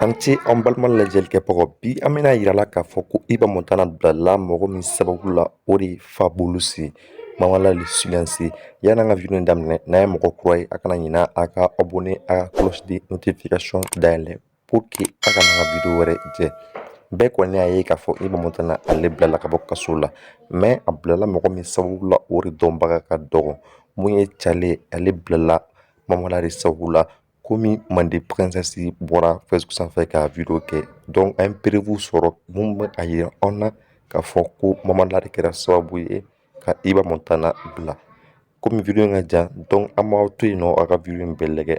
Anti an balima lajɛlikɛbagaw bi an bɛna yira la k'a fɔ ko Iba Montana bilala mɔgɔ min sababu la o de ye Fabulous Maman Silencieux yan'an ka video in daminɛ n'a ye mɔgɔ kura ye a kana ɲina a ka abonné a ka cloche de notification dayɛlɛ pour que a kana an ka video wɛrɛ jɛ bɛɛ kɔni y'a ye k'a fɔ Iba Montana ale bilala ka bɔ kaso la mais a bilala mɔgɔ min sababu la o de dɔnbaga ka dɔgɔ mun ye Cale ale bilala Maman de sababu la komi Mande princesse bɔra Facebook sanfɛ ka video kɛ donc an ye preuve sɔrɔ mun bɛ a yira an na k'a fɔ ko Maman de kɛra sababu ye ka Iba Montana bila komi video in ka jan donc an b'aw to yen nɔ aw ka video in bɛɛ lajɛ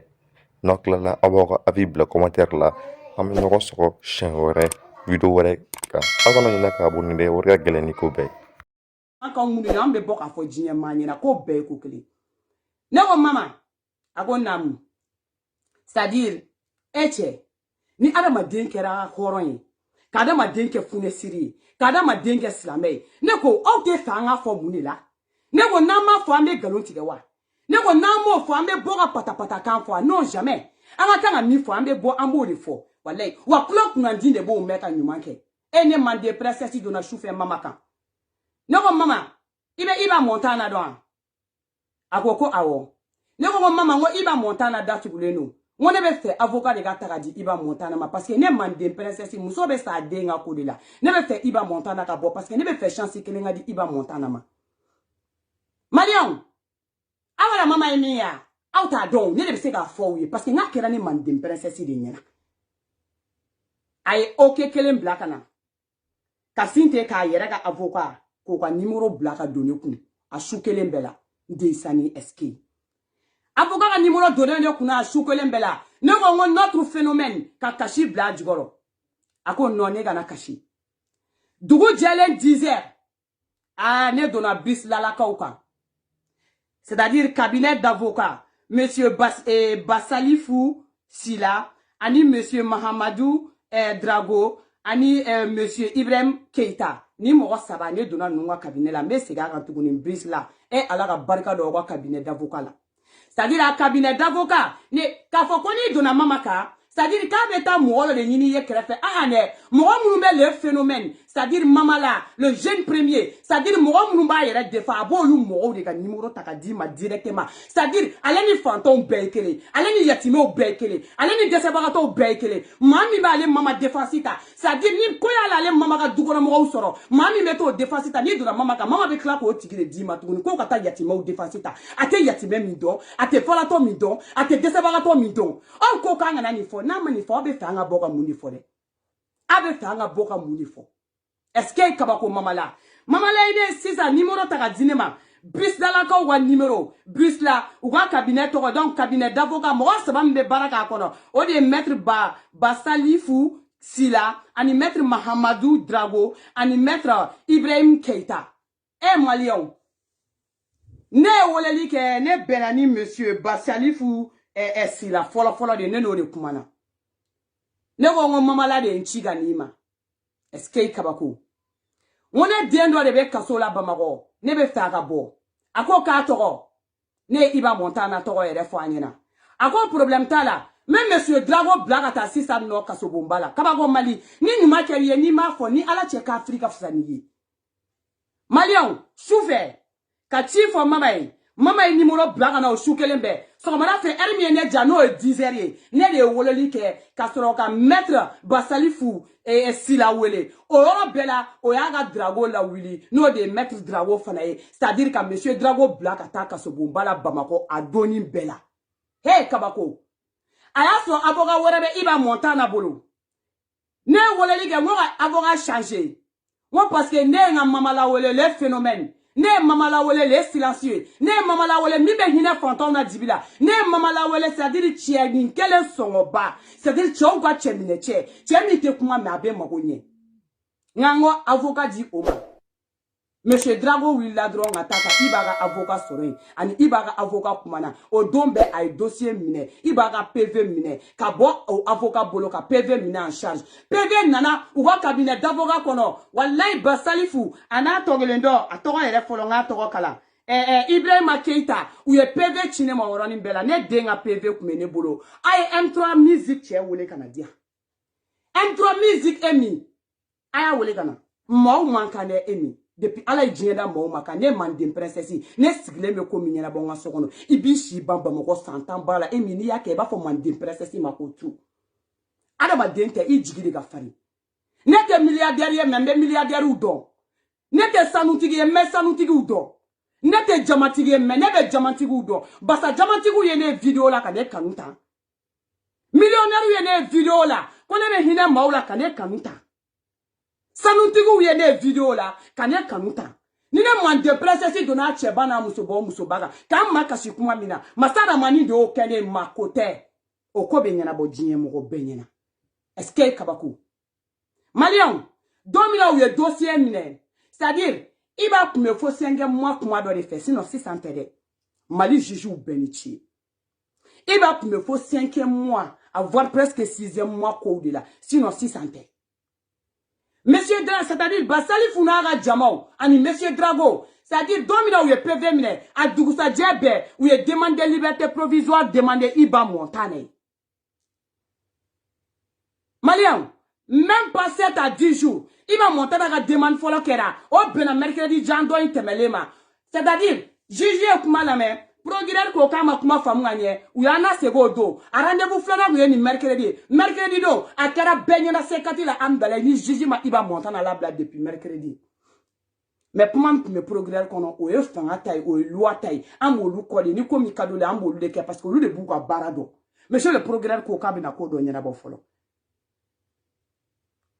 n'aw tilala aw b'aw ka avis bila commentaire la an bɛ ɲɔgɔn sɔrɔ siɲɛ wɛrɛ video wɛrɛ kan aw kana ɲinɛ k'a abonné dɛ o de ka gɛlɛn ni ko bɛɛ ye. An ka ŋunu an bɛ bɔ k'a fɔ diɲɛ maa ɲɛna ko bɛɛ ye ko kelen ne ko mama a ko naamu c'est-à-dire e cɛ ni adamaden kɛra hɔrɔn ye ka adamaden kɛ funɛsiri ye ka adamaden kɛ silamɛ ye ne ko aw tɛ fɛ an ka fɔ mun de la ne ko n'an m'a fɔ an bɛ nkalon tigɛ wa ne ko n'an m'o fɔ an bɛ bɔ ka patapata kan fɔ non jamais an ka kan ka min fɔ an bɛ bɔ an b'o de fɔ walayi wa kulo kunnandi de b'o mɛn ka ɲuman kɛ e ne Mande princesse donna sufɛ mama kan ne ko mama i bɛ Iba Montana dɔn a ko awɔ ne ko mama n ko Iba Montana datugulen don n ko ne bɛ fɛ avocat de ka ta ka di Iba Montana ma parce que ne Mande princesse muso bɛ sa a den ka ko de la ne bɛ fɛ Iba Montana ka bɔ parce que ne bɛ fɛ chance kelen ka di Iba Montana ma Mariam aw la mama ye min ye aw t'a dɔn ne de bɛ se k'a fɔ aw ye parce que n ka kɛra ne Mande princesse de ɲɛna a ye ok kelen bila ka na ka sin ten k'a yɛrɛ ka avocat k'o ka numéro bila ka don ne kun a su kelen bɛɛ la Ndeysani SK avocat ka numéro donnen ne kun a su kelen bɛɛ la ne ko n ko notre phénomène ka kasi bila a jukɔrɔ a ko non ne kana kasi dugu jɛlen 10 heures ne donna bis lalakaw kan c'est-à-dire cabinet d'avocat monsieur Basalifou Sila ani monsieur Mahamadou Drago ani monsieur Ibrahim Keita ni mɔgɔ saba ne donna ninnu ka cabinet la n bɛ segin a kan tuguni bis la ala ka barika dɔ ka cabinet d'avocat la c'est-à-dire a cabinet d'avocat ne k'a fɔ ko n'i donna mama kan c'est-à-dire k'a bɛ taa mɔgɔ de ɲini ye kɛrɛfɛ dɛ mɔgɔ minnu bɛ le phénomène c'est-à-dire mama la le jeune premier c'est-à-dire mɔgɔ minnu b'a yɛrɛ defa a b'olu mɔgɔw de ka numéro ta ka d'i ma directement c'est-à-dire ale ni fantanw bɛɛ ye kelen ale ni yatimɛw bɛɛ ye kelen ale ni dɛsɛbagatɔw bɛɛ ye kelen maa min b'ale mama défense ta c'est-à-dire ni ko y'ale mama ka dukɔnɔmɔgɔw sɔrɔ maa min bɛ t'o défense ta n'i donna mama kan mama bɛ tila k'o tigi de d'i ma tuguni k'o ka taa yatimɛw défense ta a tɛ yatimɛ min dɔn a tɛ fɔlatɔ min dɔn a tɛ dɛsɛbagatɔ min dɔn aw ko k'an kana nin fɔ n'a ma nin fɔ aw bɛ fɛ an ka bɔ ka mun de fɔ dɛ aw bɛ fɛ an ka bɔ ka mun de fɔ est-ce que kabako mama la ye ne sisan numéro ta ka di ne ma bis dalakaw ka numéro bis la u ka cabinet tɔgɔ donc cabinet d'avocat mɔgɔ saba min bɛ baara k'a kɔnɔ o de ye maître Basalifou Sila ani maître Mahamadou Drago ani maître Ibrahim Keita maliyɛnw ne ye weleli kɛ ne bɛnna ni monsieur Basalifou Sila fɔlɔ de ne n'o de kumana ne ko n ko mamala de n ci ka n'i ma est-ce que kabako n ko ne den dɔ de bɛ kaso la Bamakɔ ne bɛ fɛ a ka bɔ a ko k'a tɔgɔ ne ye Iba Montana tɔgɔ yɛrɛ fɔ an ɲɛna a ko problème t'a la même monsieur Drago bila ka taa sisan nɔ kasobonba la kabako Mali ni ɲuman kɛra i ye n'i m'a fɔ ni ala cɛ k'Afiriki ka fisa n'i ye maliyɛnw sufɛ ka ci fɔ mama ye numéro bila ka na o su kelen bɛɛ sɔgɔmada fɛ heure min ye ne ja n'o ye 10 heures ye ne de ye weleli kɛ ka sɔrɔ ka maître Basalifou Sila wele o yɔrɔ bɛɛ la o y'a ka Drago lawuli n'o de ye maître Drago fana ye c'est-à-dire ka monsieur Drago bila ka taa kasobonba la Bamakɔ a donni bɛɛ la kabako a y'a sɔrɔ avocat wɛrɛ bɛ Iba Montana bolo ne ye weleli kɛ n ko ka avocat changer n ko parce que ne ye n ka mama lawele le phénomène ne ye mama lawele le silencieux ne ye mama lawele min bɛ hinɛ fantanw na dibi la ne ye mama lawele c'est-à-dire cɛ nin kelen sɔngɔba c'est-à-dire cɛw ka cɛminɛ cɛ min tɛ kuma mɛ a bɛ mago ɲɛ n ka n ko avocat di o ma monsieur Drago wulila dɔrɔn ka taa ka Iba ka avocat sɔrɔ yen ani Iba ka avocat kumana o don bɛɛ a ye dossier minɛ Iba ka PV minɛ ka bɔ o avocat bolo ka PV minɛ en charge PV nana u ka cabinet d'avocat kɔnɔ walayi Basalifou a n'a tɔ kelen dɔ a tɔgɔ yɛrɛ fɔlɔ n k'a tɔgɔ kalan Ibrahima Keita u ye PV ci ne ma o yɔrɔnin bɛɛ la ne den ka PV kun bɛ ne bolo a ye M3 musique cɛ wele ka na di yan intro music emi aya wole kana mo man kan emi depuis ala jienda mo maka ne mandem princesse ne sigle me ko minyana bonga sokono ibi shi bamba mo ko santan bala emi ni yake ba fo mandem princesse makotu adama dente I jigide ga fari ne te milliardaire ye membe milliardaire u do ne te sanutigi ye me sanutigi u do ne te jamatigi ye me ne be jamatigi u do basa jamatigi ye ne video la ka ne kanuta millionnaire ye ne video la ko ne be hina maula ka ne kanuta sanutigi ye ne video la ka ne kanuta ni ne mande princesse dona cheba na musobo musobaga ka ma kasi kuma mina masara mani do kene makote okobe nyana bo jinye mo benyana est-ce que kabaku Malion, domina ou ye dossier mine. C'est-à-dire, il va me faut 5 mois pour moi de faire, sinon 600 intérêts. Mali juge ou benichi. Il va me faut 5 mois, avoir presque 6e mois qu'au de là, sinon 600 intérêts. Monsieur Drago, c'est-à-dire, Basali Funara Jamao, ani Monsieur Drago, c'est-à-dire, domina ou ye PV mine, à Dougoussa Djebe, ou ye demande liberté provisoire, demande Iba Montane. Malion, même pas 7 à 10 jours, il va monter dans la demande folokera. Oh, ben, mercredi, jando intemelema. C'est-à-dire, juger kuma la main, procureur ko kama kuma famu anye, ou yana sego do. A rendez-vous flana vous ni mercredi. Mercredi do, a kera benye na sekati la ambele, ni juger ma iba monter dans la blague depuis mercredi. Mais pour moi, me procureur kono, ou e fanga taille, ou e loi taille, amolu kode, ni komi kadole, amolu deke, parce que lui de bouga barado. Monsieur le procureur ko kabina kodo nyana bo folo.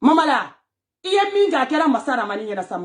Mamala, iye minga kera masara mani nyena sama.